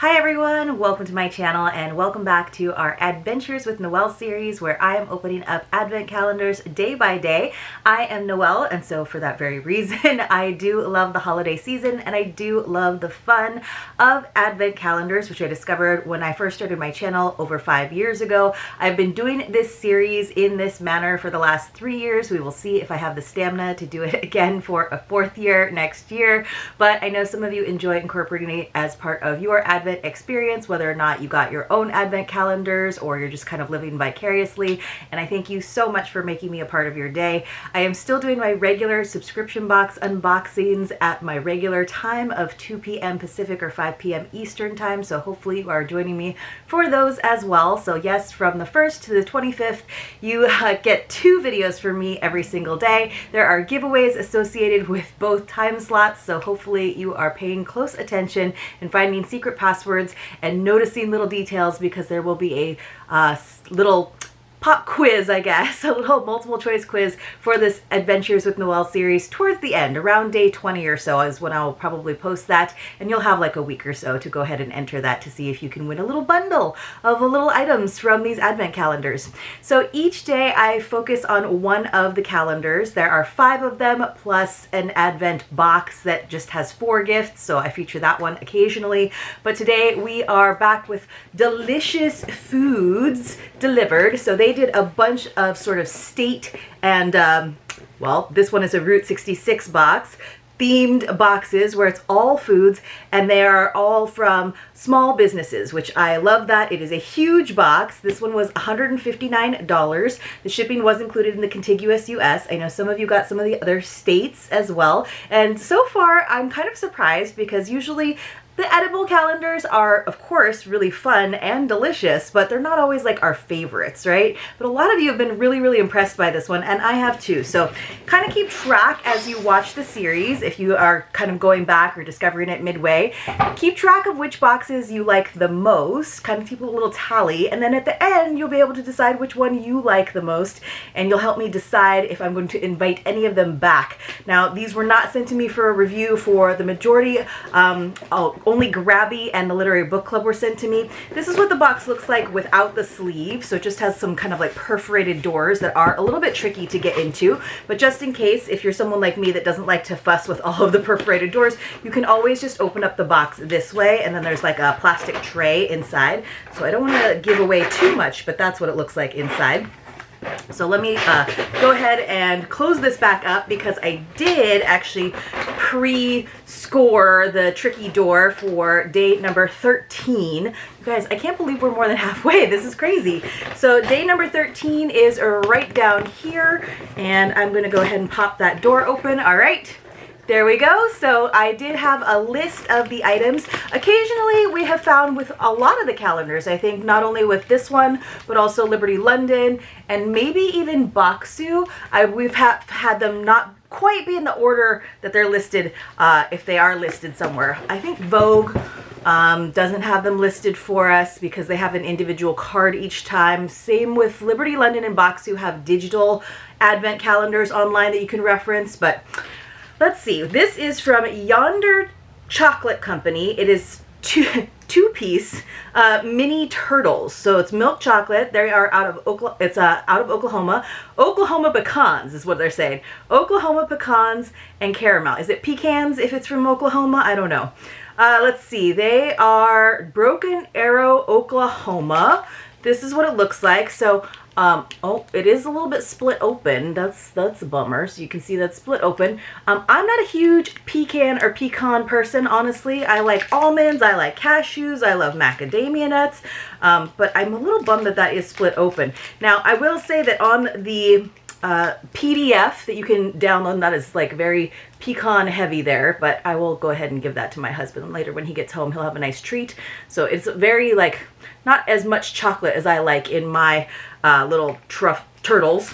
Hi everyone, welcome to my channel and welcome back to our Adventures with Noel series where I am opening up advent calendars day by day. I am Noel, and so for that very reason I do love the holiday season and I do love the fun of advent calendars, which I discovered when I first started my channel over 5 years ago. I've been doing this series in this manner for the last 3 years. We will see if I have the stamina to do it again for a 4th year next year, but I know some of you enjoy incorporating it as part of your advent experience, whether or not you got your own advent calendars or you're just kind of living vicariously, and I thank you so much for making me a part of your day. I am still doing my regular subscription box unboxings at my regular time of 2 p.m. Pacific or 5 p.m. Eastern time, so hopefully you are joining me for those as well. So yes, from the 1st to the 25th you get 2 videos from me every single day. There are giveaways associated with both time slots, so hopefully you are paying close attention and finding secret passwords and noticing little details, because there will be a little pop quiz, I guess, a little multiple choice quiz for this Adventures with Noel series towards the end. Around day 20 or so is when I'll probably post that, and you'll have like a week or so to go ahead and enter that to see if you can win a little bundle of little items from these advent calendars. So each day I focus on one of the calendars. There are 5 of them plus an advent box that just has 4 gifts, so I feature that one occasionally. But today we are back with delicious foods delivered. So they did a bunch of sort of state and, well, this one is a Route 66 box, themed boxes where it's all foods, and they are all from small businesses, which I love that. It is a huge box. This one was $159. The shipping was included in the contiguous US. I know some of you got some of the other states as well, and so far I'm kind of surprised because usually the edible calendars are, of course, really fun and delicious, but they're not always like our favorites, right? But a lot of you have been really impressed by this one, and I have too. So kind of keep track as you watch the series. If you are kind of going back or discovering it midway, keep track of which boxes you like the most, kind of keep a little tally, and then at the end you'll be able to decide which one you like the most, and you'll help me decide if I'm going to invite any of them back. Now, these were not sent to me for a review for the majority. Only Grabby and the Literary Book Club were sent to me. This is what the box looks like without the sleeve, so it just has some kind of like perforated doors that are a little bit tricky to get into, but just in case, if you're someone like me that doesn't like to fuss with all of the perforated doors, you can always just open up the box this way, and then there's like a plastic tray inside. So I don't want to give away too much, but that's what it looks like inside. So let me go ahead and close this back up, because I did actually pre-score the tricky door for day number 13. You guys, I can't believe we're more than halfway. This is crazy. So day number 13 is right down here, and I'm going to go ahead and pop that door open. All right. There we go. So I did have a list of the items. Occasionally we have found with a lot of the calendars, I think, not only with this one, but also Liberty London and maybe even Boxu. We've had them not quite be in the order that they're listed, if they are listed somewhere. I think Vogue doesn't have them listed for us because they have an individual card each time. Same with Liberty London and Boxu have digital advent calendars online that you can reference, but let's see. This is from Yonder Chocolate Company. It is two-piece mini turtles. So it's milk chocolate. They are out of Oklahoma. Oklahoma pecans is what they're saying. Oklahoma pecans and caramel. Is it pecans if it's from Oklahoma? I don't know. Let's see. They are Broken Arrow, Oklahoma. This is what it looks like. So oh, it is a little bit split open. That's a bummer. So you can see that split open. I'm not a huge pecan or pecan person, honestly. I like almonds, I like cashews, I love macadamia nuts, but I'm a little bummed that that is split open. Now, I will say that on the PDF that you can download, that is like very pecan heavy there, but I will go ahead and give that to my husband later. When he gets home, he'll have a nice treat. So it's very like not as much chocolate as I like in my little turtles.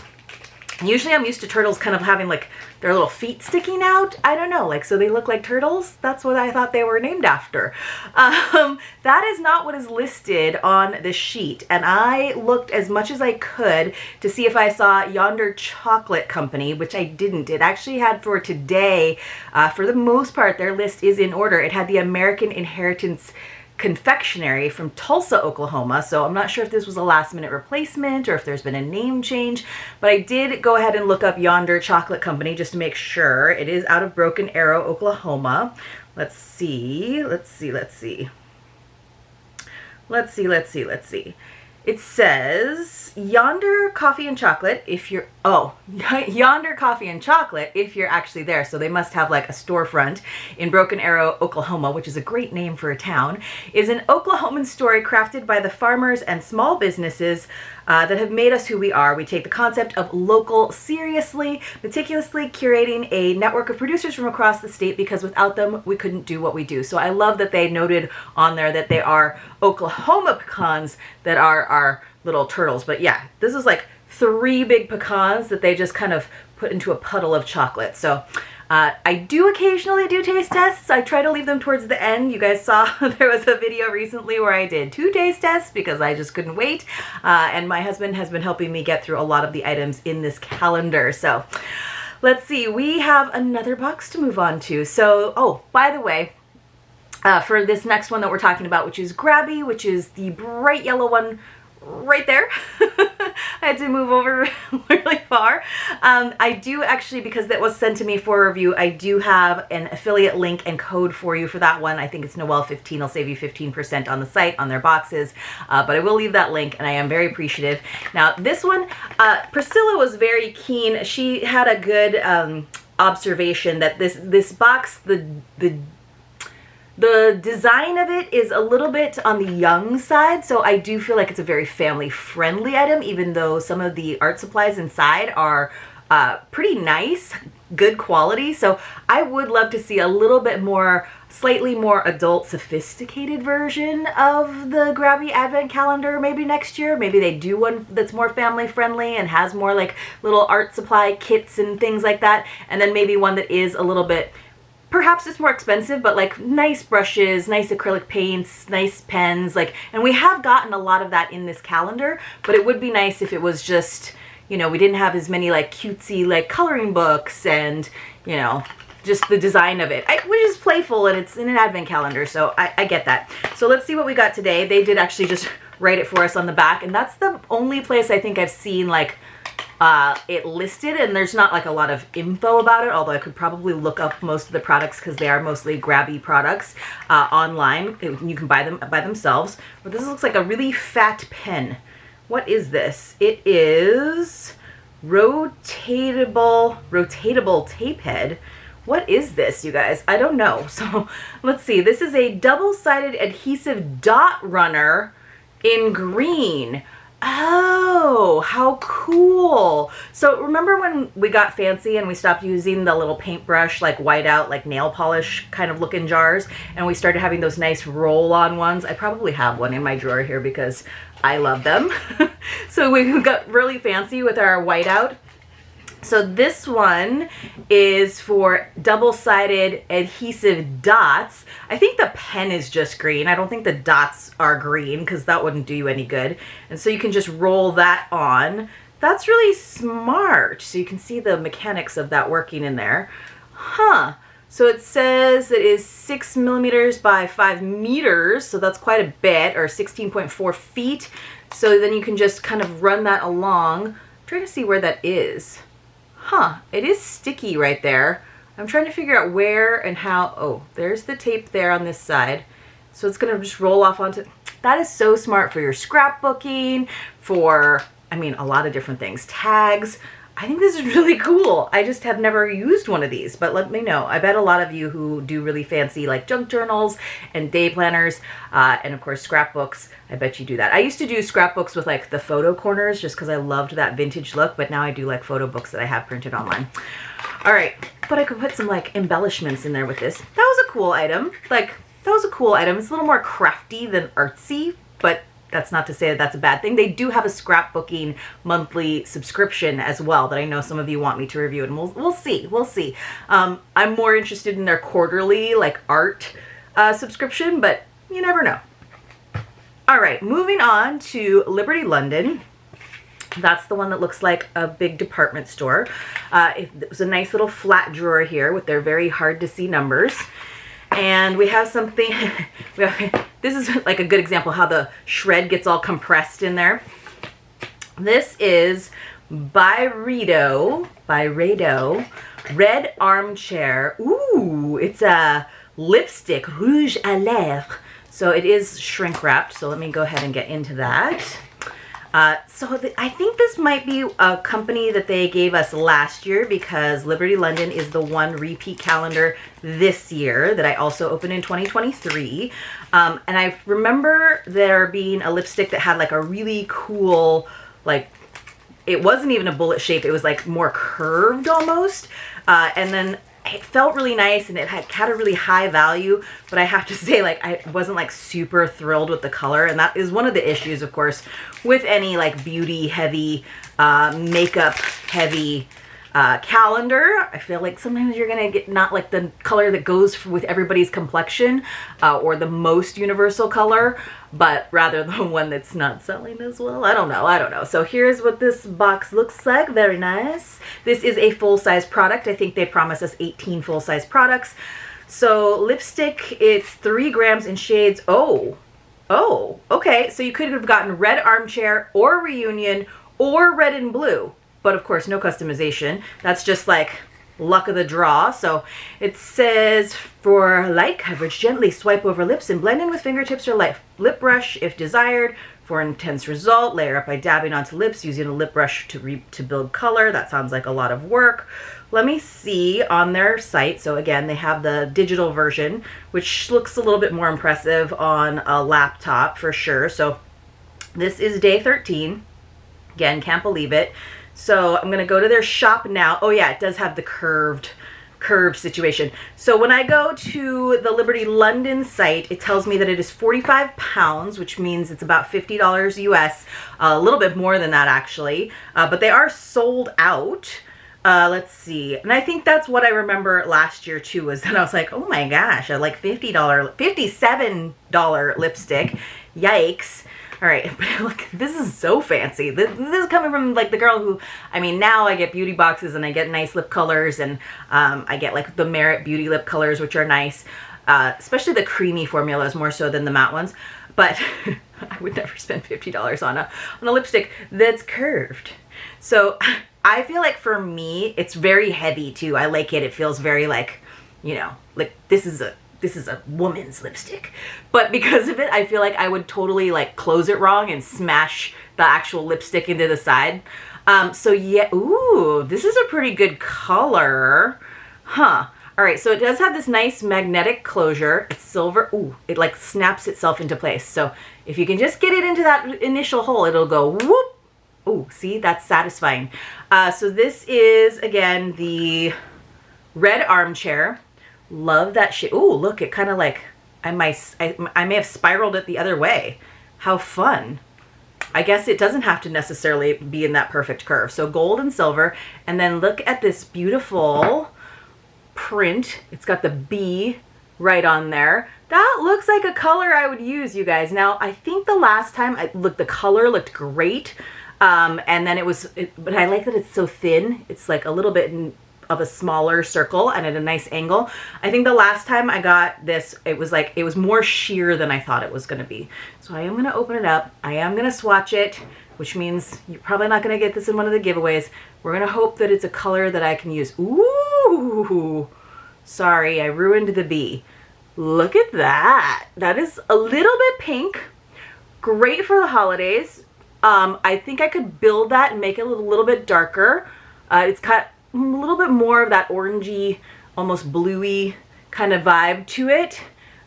Usually I'm used to turtles kind of having like their little feet sticking out. I don't know, like, so they look like turtles. That's what I thought they were named after. That is not what is listed on the sheet. And I looked as much as I could to see if I saw Yonder Chocolate Company, which I didn't. It actually had for today, for the most part, their list is in order. It had the American Inheritance confectionery from Tulsa, Oklahoma. So I'm not sure if this was a last minute replacement or if there's been a name change, but I did go ahead and look up Yonder Chocolate Company just to make sure. It is out of Broken Arrow, Oklahoma. Let's see. It says Yonder Coffee and Chocolate if you're, Yonder Coffee and Chocolate if you're actually there. So they must have like a storefront in Broken Arrow, Oklahoma, which is a great name for a town, is an Oklahoman story crafted by the farmers and small businesses that have made us who we are. We take the concept of local seriously, meticulously curating a network of producers from across the state because without them, we couldn't do what we do. So I love that they noted on there that they are Oklahoma pecans that are our little turtles. But yeah, this is like 3 big pecans that they just kind of put into a puddle of chocolate. So I do occasionally do taste tests. I try to leave them towards the end. You guys saw there was a video recently where I did 2 taste tests because I just couldn't wait. And my husband has been helping me get through a lot of the items in this calendar. So let's see, we have another box to move on to. So, oh, by the way, for this next one that we're talking about, which is Grabby, which is the bright yellow one right there. I had to move over really far. I do actually, because that was sent to me for review, I do have an affiliate link and code for you for that one. I think it's Noel15. I'll save you 15% on the site, on their boxes. But I will leave that link, and I am very appreciative. Now, this one, Priscilla was very keen. She had a good observation that this box, the design of it is a little bit on the young side, so I do feel like it's a very family-friendly item, even though some of the art supplies inside are pretty nice, good quality. So I would love to see a little bit more, slightly more adult, sophisticated version of the Grabby Advent Calendar maybe next year. Maybe they do one that's more family-friendly and has more like little art supply kits and things like that, and then maybe one that is a little bit, perhaps it's more expensive, but like nice brushes, nice acrylic paints, nice pens, like, and we have gotten a lot of that in this calendar, but it would be nice if it was just, you know, we didn't have as many like cutesy like coloring books and, you know, just the design of it, which is playful and it's in an advent calendar, so I get that. So let's see what we got today. They did actually just write it for us on the back, and that's the only place I think I've seen like it listed, and there's not like a lot of info about it, although I could probably look up most of the products because they are mostly Grabby products online. You can buy them by themselves. But this looks like a really fat pen. What is this? It is rotatable tape head. What is this, you guys? I don't know. So let's see. This is a double-sided adhesive dot runner in green. Oh, how cool. So remember when we got fancy and we stopped using the little paintbrush, like whiteout, like nail polish kind of looking jars, and we started having those nice roll-on ones? I probably have one in my drawer here because I love them. So we got really fancy with our whiteout. So this one is for double-sided adhesive dots. I think the pen is just green. I don't think the dots are green because that wouldn't do you any good. And so you can just roll that on. That's really smart. So you can see the mechanics of that working in there. Huh. So it says it is 6 millimeters by 5 meters. So that's quite a bit, or 16.4 feet. So then you can just kind of run that along. I'm trying to see where that is. Huh, it is sticky right there. I'm trying to figure out where and how. Oh, there's the tape there on this side. So it's gonna just roll off onto, that is so smart for your scrapbooking, for, I mean, a lot of different things. Tags. I think this is really cool. I just have never used one of these, but let me know. I bet a lot of you who do really fancy like junk journals and day planners and of course scrapbooks, I bet you do that. I used to do scrapbooks with like the photo corners just because I loved that vintage look, but now I do like photo books that I have printed online. All right, but I could put some like embellishments in there with this. That was a cool item. Like, that was a cool item. It's a little more crafty than artsy, but that's not to say that that's a bad thing. They do have a scrapbooking monthly subscription as well that I know some of you want me to review, and we'll see. We'll see. I'm more interested in their quarterly like art subscription, but you never know. All right, moving on to Liberty London. That's the one that looks like a big department store. It was a nice little flat drawer here with their very hard to see numbers. And we have something, this is like a good example how the shred gets all compressed in there. This is Byredo Red Armchair. Ooh, it's a lipstick, Rouge à Lèvres. So it is shrink wrapped. So let me go ahead and get into that. I think this might be a company that they gave us last year, because Liberty London is the one repeat calendar this year that I also opened in 2023. And I remember there being a lipstick that had like a really cool, like, it wasn't even a bullet shape. It was like more curved almost. And then it felt really nice, and it had a really high value, but I have to say, like, I wasn't like super thrilled with the color. And that is one of the issues, of course, with any like beauty heavy, makeup heavy calendar. I feel like sometimes you're gonna get not like the color that goes with everybody's complexion, or the most universal color, but rather the one that's not selling as well. I don't know. So here's what this box looks like. Very nice. This is a full-size product. I think they promised us 18 full-size products. So lipstick, it's 3 grams in shades. Oh, okay. So you could have gotten Red Armchair or Reunion or Red and Blue, but of course no customization. That's just like luck of the draw. So it says, for light coverage, gently swipe over lips and blend in with fingertips or light lip brush if desired. For intense result, layer up by dabbing onto lips using a lip brush to build color. That sounds like a lot of work. Let me see on their site. So again, they have the digital version, which looks a little bit more impressive on a laptop for sure. So this is day 13. Again, can't believe it. So I'm going to go to their shop now. Oh yeah, it does have the curved situation. So when I go to the Liberty London site, it tells me that it is 45 pounds, which means it's about $50 US, a little bit more than that actually, but they are sold out. Let's see. And I think that's what I remember last year too, was that I was like, oh my gosh, I like $57 lipstick. Yikes. All right, but look, this is so fancy. This is coming from like the girl who, I mean, now I get beauty boxes and I get nice lip colors, and I get like the Merit Beauty lip colors, which are nice, especially the creamy formulas more so than the matte ones. But I would never spend $50 on a lipstick that's curved. So I feel like for me, it's very heavy too. I like it. It feels very like, you know, like this is a woman's lipstick. But because of it, I feel like I would totally like close it wrong and smash the actual lipstick into the side. So yeah, ooh, this is a pretty good color. Huh. All right, so it does have this nice magnetic closure. It's silver. Ooh, it like snaps itself into place. So if you can just get it into that initial hole, it'll go whoop. Ooh, see, that's satisfying. So this is, again, the Red Armchair. Love that shit. Ooh, look, it kind of like, I may have spiraled it the other way. How fun. I guess it doesn't have to necessarily be in that perfect curve. So gold and silver. And then look at this beautiful print. It's got the B right on there. That looks like a color I would use, you guys. Now, I think the last time, the color looked great. And then but I like that it's so thin. It's like a little bit of a smaller circle and at a nice angle. I think the last time I got this, it was more sheer than I thought it was going to be. So I am going to open it up. I am going to swatch it, which means you're probably not going to get this in one of the giveaways. We're going to hope that it's a color that I can use. Ooh, sorry, I ruined the B. Look at that. That is a little bit pink. Great for the holidays. I think I could build that and make it a little bit darker. It's got a little bit more of that orangey, almost bluey kind of vibe to it.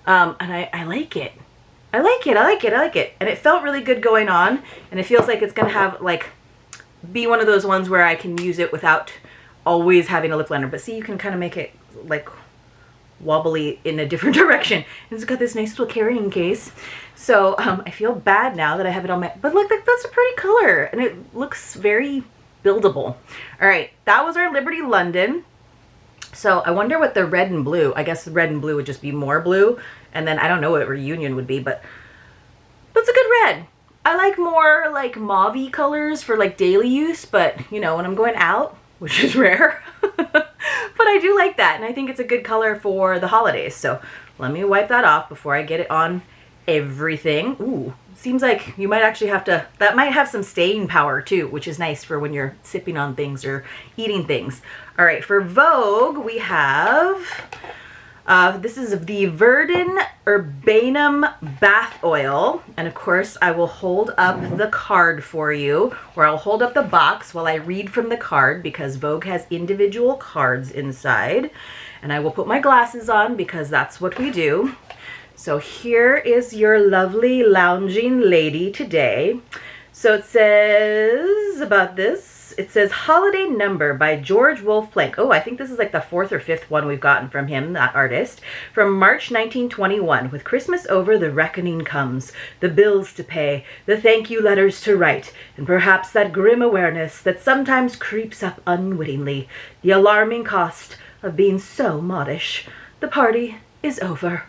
And I like it. I like it. And it felt really good going on. And it feels like it's going to have be one of those ones where I can use it without always having a lip liner. But see, you can kind of make it like wobbly in a different direction. And it's got this nice little carrying case. So I feel bad now that I have it on my, but look, that's a pretty color and it looks very buildable. All right, that was our Liberty London. So I wonder what the red and blue, I guess the red and blue would just be more blue. And then I don't know what Reunion would be, but that's a good red. I like more like mauve-y colors for like daily use, but you know, when I'm going out, which is rare, but I do like that. And I think it's a good color for the holidays. So Let me wipe that off before I get it on everything. Ooh, seems like you might actually have to, that might have some staying power too, which is nice for when you're sipping on things or eating things. All right, for Vogue, we have, this is the Verdant Urbanum Bath Oil. And of course, I will hold up the card for you, or I'll hold up the box while I read from the card, because Vogue has individual cards inside. And I will put my glasses on because that's what we do. So here is your lovely lounging lady today. So it says about this, it says Holiday Number by George Wolfe Plank. Oh, I think this is like the 4th or 5th one we've gotten from him, that artist. From March 1921, with Christmas over, the reckoning comes, the bills to pay, the thank you letters to write, and perhaps that grim awareness that sometimes creeps up unwittingly, the alarming cost of being so modish. The party is over.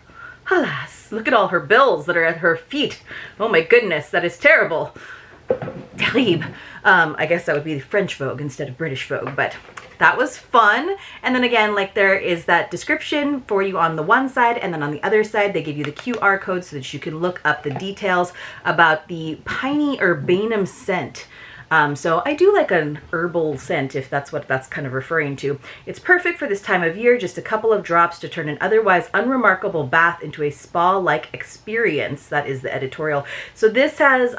Alas, look at all her bills that are at her feet. Oh my goodness, that is terrible. Terrible. I guess that would be French Vogue instead of British Vogue, but that was fun. And then again, like, there is that description for you on the one side, and then on the other side, they give you the QR code so that you can look up the details about the piney urbanum scent. So I do like an herbal scent, if that's what that's kind of referring to. It's perfect for this time of year, just a couple of drops to turn an otherwise unremarkable bath into a spa-like experience. That is the editorial. So this has,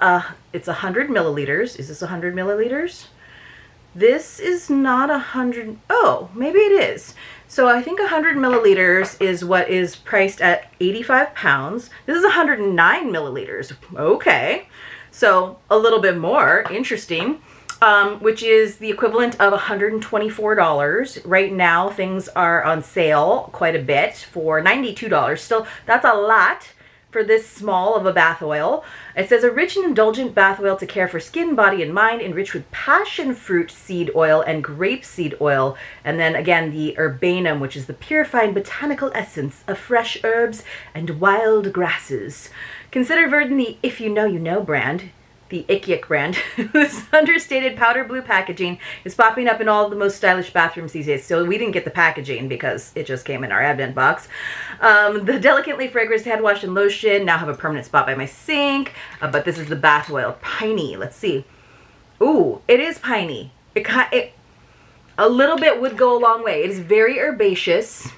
it's 100 milliliters. Is this 100 milliliters? This is not 100, oh, maybe it is. So I think 100 milliliters is what is priced at 85 pounds. This is 109 milliliters, okay. So a little bit more interesting, which is the equivalent of $124. Right now, things are on sale quite a bit for $92. Still, that's a lot for this small of a bath oil. It says a rich and indulgent bath oil to care for skin, body, and mind, enriched with passion fruit seed oil and grape seed oil. And then again, the urbanum, which is the purifying botanical essence of fresh herbs and wild grasses. Consider Verdant the If You Know You Know brand, the Ikiak brand, whose understated powder blue packaging is popping up in all the most stylish bathrooms these days. So we didn't get the packaging because it just came in our Advent box. The delicately fragranced head wash and lotion now have a permanent spot by my sink, but this is the bath oil. Piney, let's see. Ooh, it is piney. It a little bit would go a long way. It is very herbaceous.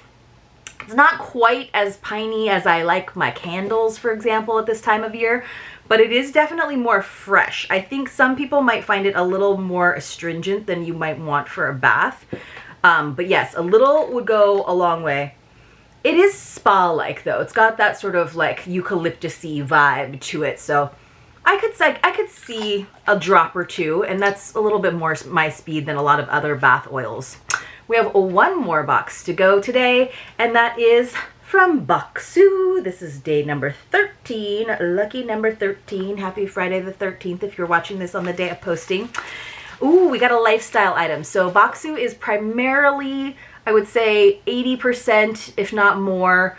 It's not quite as piney as I like my candles, for example, at this time of year, but it is definitely more fresh. I think some people might find it a little more astringent than you might want for a bath. But yes, a little would go a long way. It is spa-like though. It's got that sort of like eucalyptus-y vibe to it. So I could see a drop or two, and that's a little bit more my speed than a lot of other bath oils. We have one more box to go today, and that is from Bokksu. This is day number 13, lucky number 13. Happy Friday the 13th if you're watching this on the day of posting. Ooh, we got a lifestyle item. So Bokksu is primarily, I would say 80%, if not more,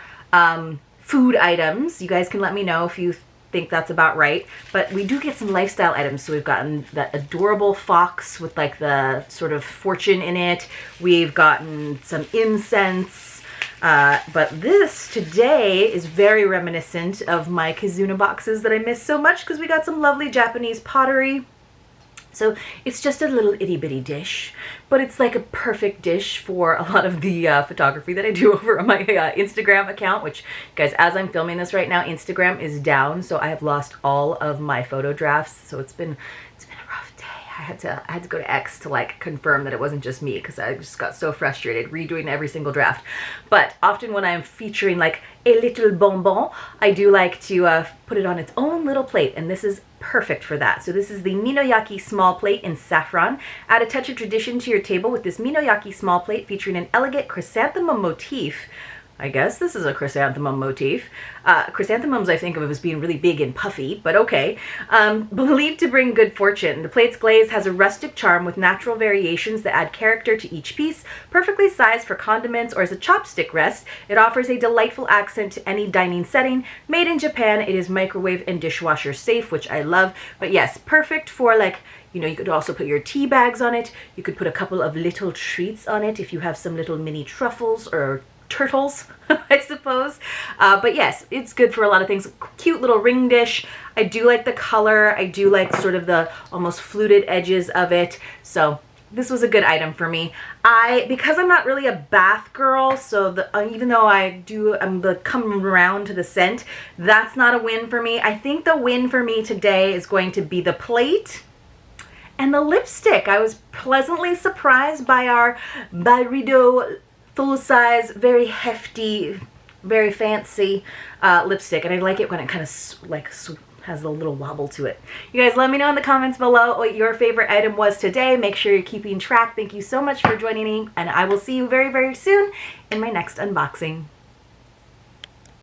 food items. You guys can let me know if you think that's about right, but we do get some lifestyle items. So we've gotten that adorable fox with like the sort of fortune in it. We've gotten some incense, but this today is very reminiscent of my Kizuna boxes that I miss so much, because we got some lovely Japanese pottery. So it's just a little itty bitty dish, but it's like a perfect dish for a lot of the photography that I do over on my Instagram account, which, guys, as I'm filming this right now, Instagram is down. So I have lost all of my photo drafts. So it's been a rough day. I had to go to X to like confirm that it wasn't just me, because I just got so frustrated redoing every single draft. But often when I'm featuring like a little bonbon, I do like to put it on its own little plate, and this is perfect for that. So this is the Minoyaki small plate in saffron. Add a touch of tradition to your table with this Minoyaki small plate featuring an elegant chrysanthemum motif. I guess this is a chrysanthemum motif. Chrysanthemums I think of as being really big and puffy, but okay. Believed to bring good fortune. The plate's glaze has a rustic charm with natural variations that add character to each piece. Perfectly sized for condiments or as a chopstick rest, it offers a delightful accent to any dining setting. Made in Japan, it is microwave and dishwasher safe, which I love. But yes, perfect for like, you know, you could also put your tea bags on it. You could put a couple of little treats on it if you have some little mini truffles or turtles, I suppose. But yes, it's good for a lot of things. Cute little ring dish. I do like the color. I do like sort of the almost fluted edges of it. So this was a good item for me. Because I'm not really a bath girl, so even though I'm coming around to the scent, that's not a win for me. I think the win for me today is going to be the plate and the lipstick. I was pleasantly surprised by our Byredo full-size, very hefty, very fancy lipstick, and I like it when it kind of has a little wobble to it. You guys let me know in the comments below what your favorite item was today. Make sure you're keeping track. Thank you so much for joining me, and I will see you very, very soon in my next unboxing.